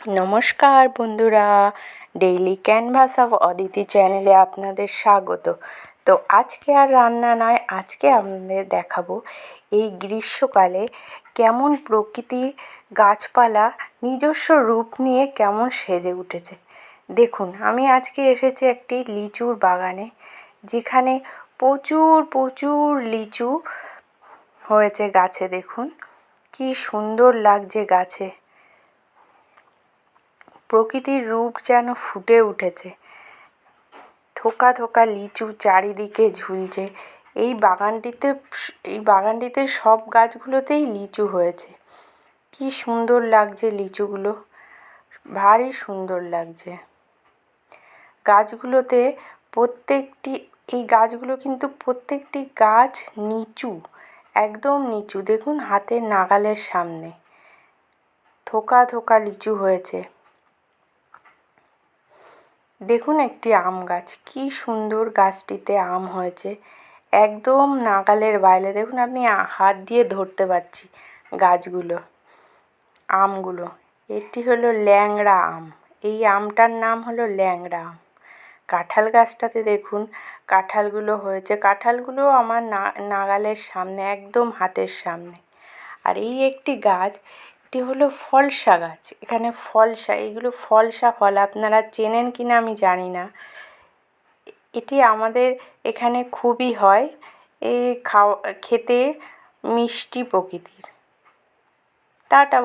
নমস্কার বন্ধুরা, daily canvas of Aditi চ্যানেলে আপনাদের স্বাগত। তো আজকে আর রান্না নয়, আজকে আপনাদের দেখাবো এই গ্রীষ্মকালে কেমন প্রকৃতির গাছপালা নিজস্ব রূপ নিয়ে কেমন সেজে উঠেছে। দেখুন, আমি আজকে এসেছি একটি লিচুর বাগানে, যেখানে প্রচুর প্রচুর লিচু হয়েছে গাছে। দেখুন কি সুন্দর লাগছে গাছে, প্রকৃতির রূপ যেন ফুটে উঠেছে। থোকা থোকা লিচু চারিদিকে ঝুলছে। এই বাগানটিতে সব গাছগুলোতেই লিচু হয়েছে। কি সুন্দর লাগছে লিচুগুলো, ভারী সুন্দর লাগছে। গাছগুলোতে এই গাছগুলো কিন্তু প্রত্যেকটি গাছ নিচু, একদম নিচু। দেখুন, হাতের নাগালের সামনে থোকা থোকা লিচু হয়েছে। দেখুন, একটি আম গাছ, কি সুন্দর গাছটিতে আম হয়েছে, একদম নাগালের বাইরে। দেখুন, আপনি হাত দিয়ে ধরতে পারছি গাছগুলো, আমগুলো। এটি হলো ল্যাংড়া আম, এই আমটার নাম হলো ল্যাংড়া আম। কাঁঠাল গাছটাতে দেখুন কাঁঠালগুলো হয়েছে, কাঁঠালগুলো আমার নাগালের সামনে, একদম হাতের সামনে। আর এই একটি গাছ, এটি হলো ফলসা গাছ। এখানে এইগুলো ফলসা ফল, আপনারা চেনেন কি না আমি জানি না। এটি আমাদের এখানে খুবই হয়, খেতে মিষ্টি প্রকৃতির। টাটা।